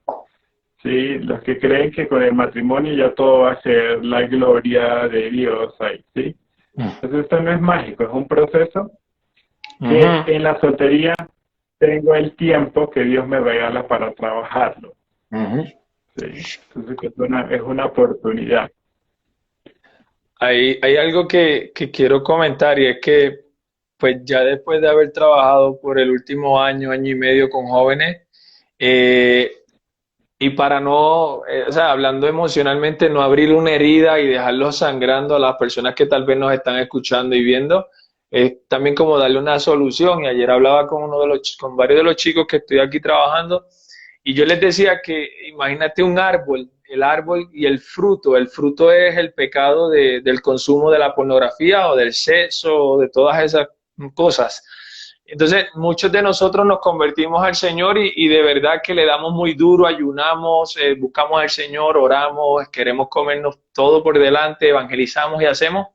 Sí, los que creen que con el matrimonio ya todo va a ser la gloria de Dios ahí, ¿sí? Entonces esto no es mágico, es un proceso que Ujú. en la soltería tengo el tiempo que Dios me regala para trabajarlo, Ujú. ¿sí? Entonces es una oportunidad. Hay algo que quiero comentar y es que, pues ya después de haber trabajado por el último año, año y medio con jóvenes, eh, y para no, o sea, hablando emocionalmente, no abrir una herida y dejarlo sangrando a las personas que tal vez nos están escuchando y viendo, es también como darle una solución. Y ayer hablaba con con varios de los chicos que estoy aquí trabajando, y yo les decía que imagínate un árbol, el árbol y el fruto es el pecado del consumo de la pornografía o del sexo o de todas esas cosas. Entonces, muchos de nosotros nos convertimos al Señor y de verdad que le damos muy duro, ayunamos, buscamos al Señor, oramos, queremos comernos todo por delante, evangelizamos y hacemos,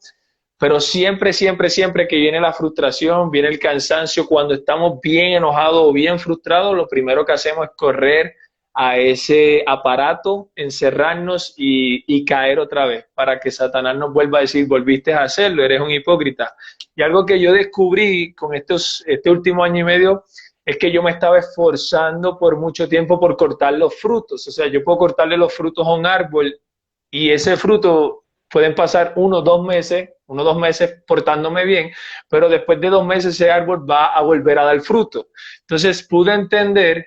pero siempre, siempre, siempre que viene la frustración, viene el cansancio, cuando estamos bien enojados o bien frustrados, lo primero que hacemos es correr a ese aparato, encerrarnos y caer otra vez, para que Satanás nos vuelva a decir, volviste a hacerlo, eres un hipócrita. Y algo que yo descubrí con este último año y medio es que yo me estaba esforzando por mucho tiempo por cortar los frutos. O sea, yo puedo cortarle los frutos a un árbol y ese fruto pueden pasar 1 o 2 meses portándome bien, pero después de 2 meses ese árbol va a volver a dar fruto. Entonces pude entender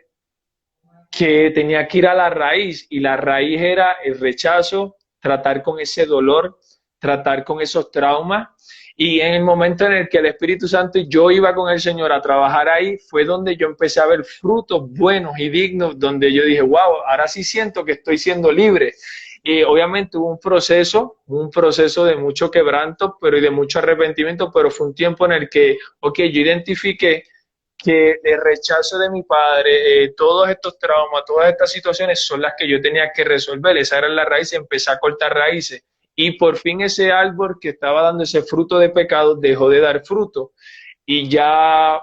que tenía que ir a la raíz y la raíz era el rechazo, tratar con ese dolor, tratar con esos traumas. Y en el momento en el que el Espíritu Santo y yo iba con el Señor a trabajar ahí, fue donde yo empecé a ver frutos buenos y dignos, donde yo dije, wow, ahora sí siento que estoy siendo libre. Y obviamente hubo un proceso de mucho quebranto, pero y de mucho arrepentimiento, pero fue un tiempo en el que, ok, yo identifiqué que el rechazo de mi padre, todos estos traumas, todas estas situaciones son las que yo tenía que resolver. Esa era la raíz, empecé a cortar raíces. Y por fin ese árbol que estaba dando ese fruto de pecado dejó de dar fruto. Y ya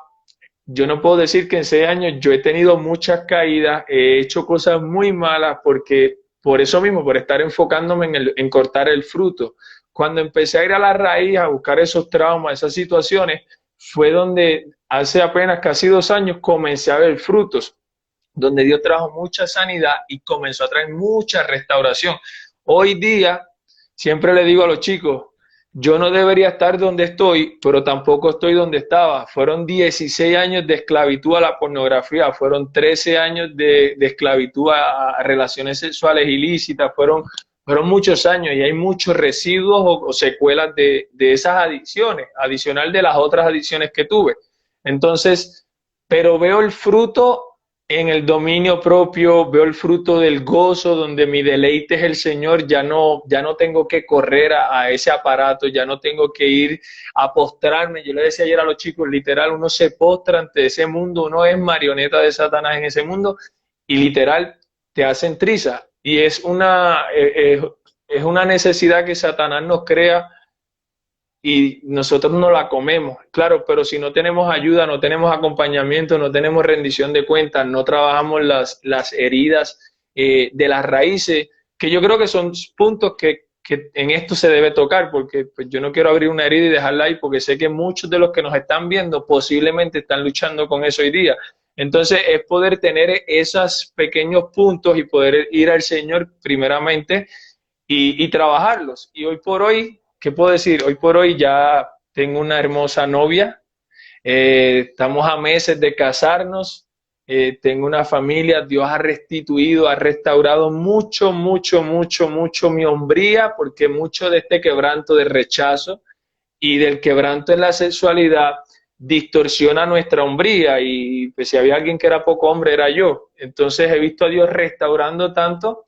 yo no puedo decir que en 6 años yo he tenido muchas caídas, he hecho cosas muy malas porque por eso mismo, por estar enfocándome en cortar el fruto. Cuando empecé a ir a la raíz, a buscar esos traumas, esas situaciones, fue donde hace apenas casi 2 años comencé a ver frutos, donde Dios trajo mucha sanidad y comenzó a traer mucha restauración. Hoy día, siempre le digo a los chicos, yo no debería estar donde estoy, pero tampoco estoy donde estaba. Fueron 16 años de esclavitud a la pornografía, fueron 13 años de esclavitud a relaciones sexuales ilícitas, fueron fueron muchos años y hay muchos residuos o secuelas de esas adicciones, adicional de las otras adicciones que tuve. Entonces, pero veo el fruto en el dominio propio, veo el fruto del gozo, donde mi deleite es el Señor, ya no tengo que correr a ese aparato, ya no tengo que ir a postrarme. Yo le decía ayer a los chicos, literal, uno se postra ante ese mundo, uno es marioneta de Satanás en ese mundo y literal te hacen triza. Y es una necesidad que Satanás nos crea y nosotros no la comemos. Claro, pero si no tenemos ayuda, no tenemos acompañamiento, no tenemos rendición de cuentas, no trabajamos las heridas de las raíces, que yo creo que son puntos que en esto se debe tocar, porque pues, yo no quiero abrir una herida y dejarla ahí, porque sé que muchos de los que nos están viendo posiblemente están luchando con eso hoy día. Entonces es poder tener esos pequeños puntos y poder ir al Señor primeramente y trabajarlos. Y hoy por hoy, ¿qué puedo decir? Hoy por hoy ya tengo una hermosa novia, estamos a meses de casarnos, tengo una familia, Dios ha restituido, ha restaurado mucho, mucho, mucho, mucho mi hombría, porque mucho de este quebranto de rechazo y del quebranto en la sexualidad distorsiona nuestra hombría y pues si había alguien que era poco hombre era yo. Entonces he visto a Dios restaurando tanto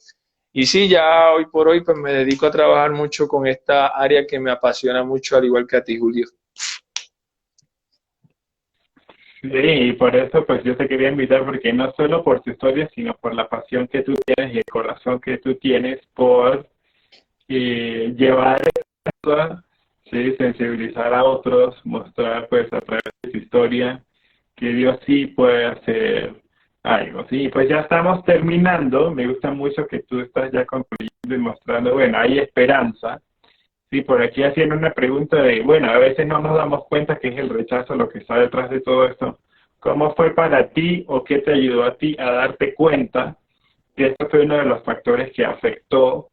y sí, ya hoy por hoy pues me dedico a trabajar mucho con esta área que me apasiona mucho, al igual que a ti, Julio. Sí, y por eso pues yo te quería invitar porque no solo por tu historia, sino por la pasión que tú tienes y el corazón que tú tienes por llevar esto, sí, sensibilizar a otros, mostrar pues a través de tu historia que Dios sí puede hacer algo, sí, pues ya estamos terminando, me gusta mucho que tú estás ya concluyendo y mostrando, bueno, hay esperanza, sí, por aquí haciendo una pregunta de, bueno, a veces no nos damos cuenta que es el rechazo lo que está detrás de todo esto. ¿Cómo fue para ti o qué te ayudó a ti a darte cuenta que esto fue uno de los factores que afectó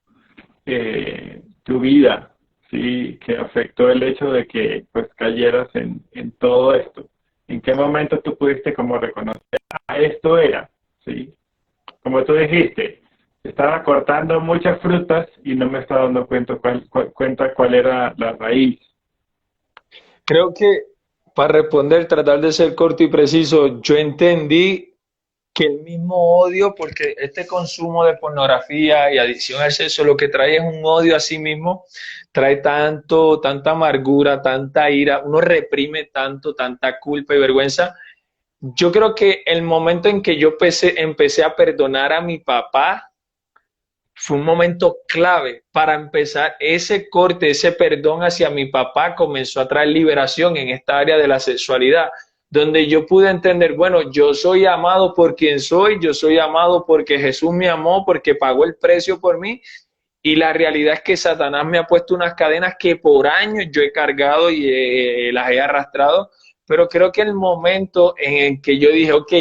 tu vida, sí, que afectó el hecho de que pues cayeras en todo esto? ¿En qué momento tú pudiste como reconocer, ah, esto era, sí? Como tú dijiste, estaba cortando muchas frutas y no me estaba dando cuenta cuál era la raíz. Creo que para responder, tratar de ser corto y preciso, yo entendí que el mismo odio, porque este consumo de pornografía y adicción al sexo lo que trae es un odio a sí mismo, trae tanta amargura, tanta ira, uno reprime tanto, tanta culpa y vergüenza. Yo creo que el momento en que yo empecé a perdonar a mi papá fue un momento clave para empezar ese corte, ese perdón hacia mi papá comenzó a traer liberación en esta área de la sexualidad, donde yo pude entender, bueno, yo soy amado por quien soy, yo soy amado porque Jesús me amó, porque pagó el precio por mí, y la realidad es que Satanás me ha puesto unas cadenas que por años yo he cargado y las he arrastrado, pero creo que el momento en el que yo dije, ok,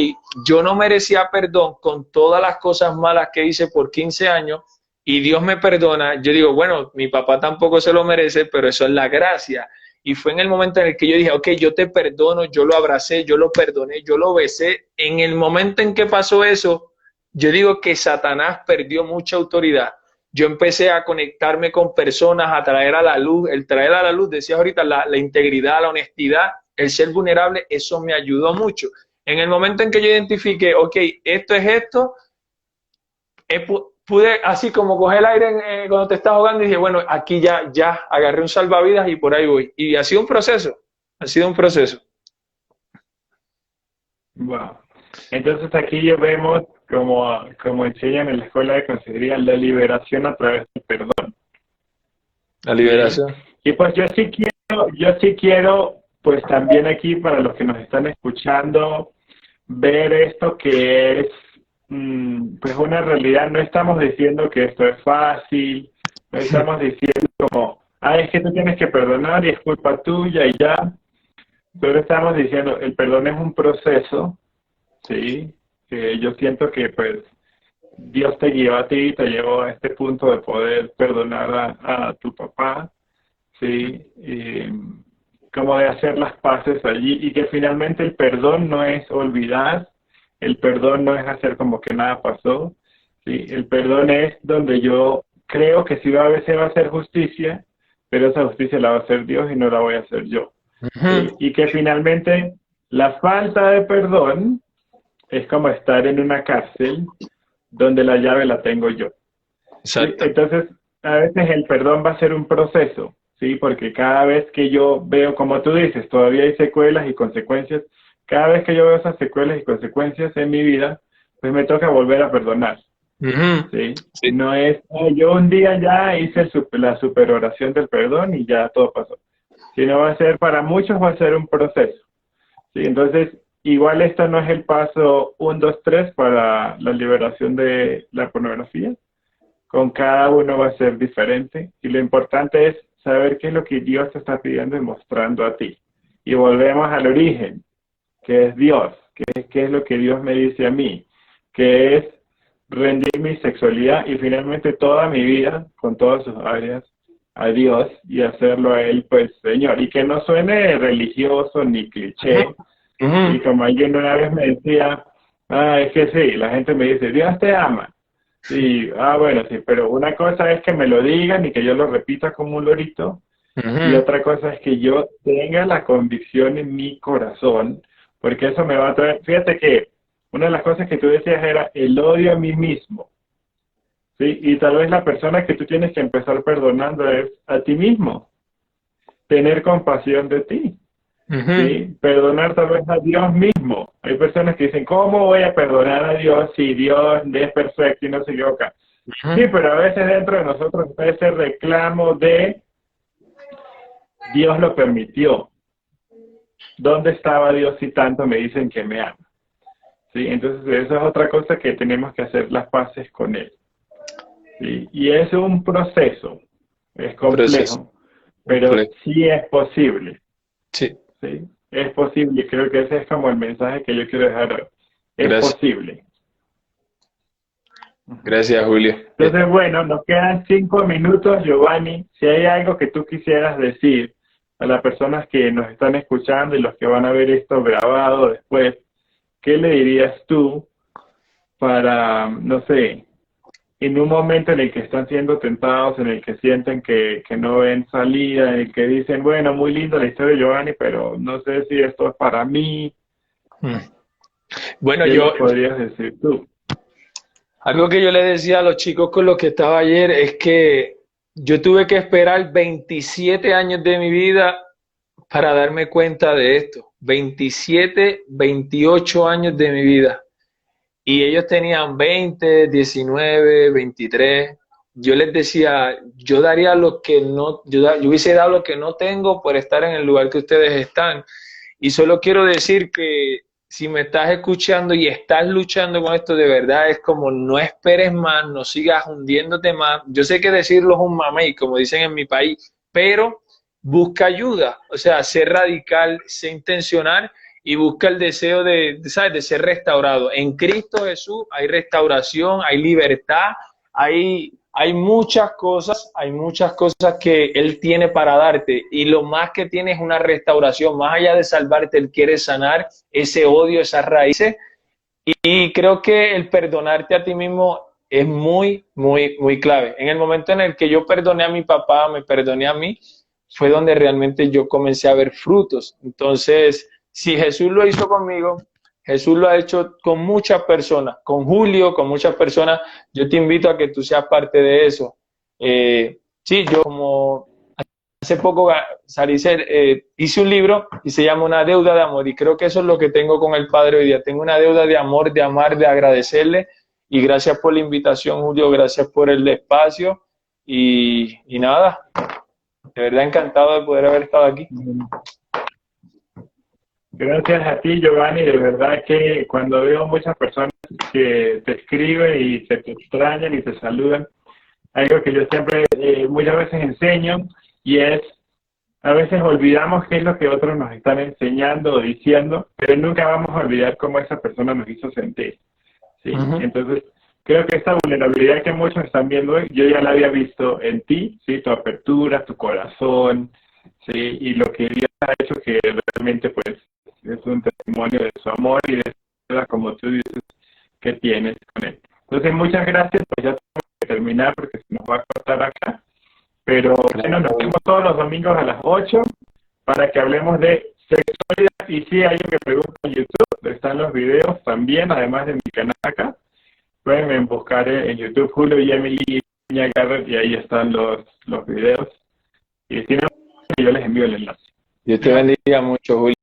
yo no merecía perdón con todas las cosas malas que hice por 15 años y Dios me perdona, yo digo, bueno, mi papá tampoco se lo merece, pero eso es la gracia. Y fue en el momento en el que yo dije, ok, yo te perdono, yo lo abracé, yo lo perdoné, yo lo besé. En el momento en que pasó eso, yo digo que Satanás perdió mucha autoridad. Yo empecé a conectarme con personas, a traer a la luz, el traer a la luz, decías ahorita, la integridad, la honestidad, el ser vulnerable, eso me ayudó mucho. En el momento en que yo identifiqué, ok, esto es esto, pude así como coger el aire cuando te estás ahogando y dije, bueno, aquí ya agarré un salvavidas y por ahí voy. Y ha sido un proceso, ha sido un proceso. Wow. Entonces aquí ya vemos como enseñan en la escuela de consejería la liberación a través del perdón. La ¿Sí? liberación. Y pues yo sí quiero, pues también aquí para los que nos están escuchando, ver esto que es pues una realidad. No estamos diciendo que esto es fácil, no estamos diciendo como, ah, es que tú tienes que perdonar y es culpa tuya y ya. Pero estamos diciendo, el perdón es un proceso, ¿sí? Que yo siento que pues Dios te llevó a ti, te llevó a este punto de poder perdonar a tu papá, ¿sí? Como de hacer las paces allí y que finalmente el perdón no es olvidar, el perdón no es hacer como que nada pasó, ¿sí? El perdón es donde yo creo que sí a veces va a ser justicia, pero esa justicia la va a hacer Dios y no la voy a hacer yo. Ujú. ¿Sí? Y que finalmente la falta de perdón es como estar en una cárcel donde la llave la tengo yo. ¿Sí? Exacto. Entonces, a veces el perdón va a ser un proceso, ¿sí? Porque cada vez que yo veo, como tú dices, todavía hay secuelas y consecuencias, cada vez que yo veo esas secuelas y consecuencias en mi vida, pues me toca volver a perdonar, Ujú. ¿sí? Sí. No es, "Oh, yo un día ya hice la superoración del perdón y ya todo pasó", sino va a ser, para muchos va a ser un proceso, ¿sí? Entonces, igual esto no es el paso 1, 2, 3 para la liberación de la pornografía. Con cada uno va a ser diferente y lo importante es saber qué es lo que Dios te está pidiendo y mostrando a ti. Y volvemos al origen, que es Dios, qué es lo que Dios me dice a mí, que es rendir mi sexualidad y finalmente toda mi vida, con todas sus áreas, a Dios y hacerlo a Él, pues Señor. Y que no suene religioso ni cliché, y Ujú. como alguien una vez me decía, es que sí, la gente me dice, Dios te ama. Sí, bueno, sí, pero una cosa es que me lo digan y que yo lo repita como un lorito, y Ujú. otra cosa es que yo tenga la convicción en mi corazón, porque eso me va a traer, fíjate que una de las cosas que tú decías era el odio a mí mismo, ¿sí? Y tal vez la persona que tú tienes que empezar perdonando es a ti mismo, tener compasión de ti. Ujú. ¿Sí? Perdonar tal vez a Dios mismo. Hay personas que dicen, ¿cómo voy a perdonar a Dios si Dios es perfecto y no se equivoca? Sí, Ujú. pero a veces dentro de nosotros está ese reclamo de Dios lo permitió. ¿Dónde estaba Dios si tanto me dicen que me ama? ¿Sí? Entonces eso es otra cosa que tenemos que hacer las paces con Él. ¿Sí? Y es un proceso, es Un proceso complejo, pero complejo. sí es posible. Sí, ¿Sí? Es posible, y creo que ese es como el mensaje que yo quiero dejar hoy. Es gracias. posible. Gracias, Julio. Entonces, bueno, nos quedan 5 minutos, Giovanni. Si hay algo que tú quisieras decir a las personas que nos están escuchando y los que van a ver esto grabado después, ¿qué le dirías tú para, no sé, en un momento en el que están siendo tentados, en el que sienten que no ven salida, en el que dicen, bueno, muy linda la historia de Giovanni, pero no sé si esto es para mí? Mm. Bueno, ¿Qué les podrías decir tú? algo que yo le decía a los chicos con los que estaba ayer es que yo tuve que esperar 27 años de mi vida para darme cuenta de esto. 27, 28 años de mi vida. Y ellos tenían 20, 19, 23. Yo les decía, yo daría lo que no, yo hubiese dado lo que no tengo por estar en el lugar que ustedes están. Y solo quiero decir que si me estás escuchando y estás luchando con esto, de verdad es como no esperes más, no sigas hundiéndote más. Yo sé que decirlo es un mamey, como dicen en mi país, pero busca ayuda, o sea, sé radical, sé intencional y busca el deseo ¿sabes? De ser restaurado. En Cristo Jesús hay restauración, hay libertad, hay muchas cosas que Él tiene para darte y lo más que tiene es una restauración. Más allá de salvarte, Él quiere sanar ese odio, esas raíces. Y creo que el perdonarte a ti mismo es muy, muy, muy clave. En el momento en el que yo perdoné a mi papá, me perdoné a mí, fue donde realmente yo comencé a ver frutos. Entonces, si Jesús lo hizo conmigo, Jesús lo ha hecho con muchas personas, con Julio, con muchas personas. Yo te invito a que tú seas parte de eso. Sí, yo como hace poco hice un libro y se llama Una deuda de amor y creo que eso es lo que tengo con el Padre hoy día. Tengo una deuda de amor, de amar, de agradecerle y gracias por la invitación, Julio, gracias por el espacio y nada, de verdad encantado de poder haber estado aquí. Gracias a ti, Giovanni. De verdad que cuando veo muchas personas que te escriben y te extrañan y te saludan, algo que yo siempre muchas veces enseño y es, a veces olvidamos qué es lo que otros nos están enseñando o diciendo, pero nunca vamos a olvidar cómo esa persona nos hizo sentir. ¿Sí? Uh-huh. Entonces, creo que esta vulnerabilidad que muchos están viendo hoy, yo ya la había visto en ti, ¿sí? Tu apertura, tu corazón, ¿sí? Y lo que Dios ha hecho que realmente pues es un testimonio de su amor y de su, como tú dices, que tienes con él. Entonces, muchas gracias, pues ya tengo que terminar porque si no voy a cortar acá. Pero bueno, nos vemos todos los domingos a las 8 para que hablemos de sexualidad. Y si hay que pregunta en YouTube, están los videos también, además de mi canal acá. Pueden buscar en YouTube Julio y Emily Garrett y ahí están los videos. Y si no, yo les envío el enlace. Dios te bendiga mucho, Julio.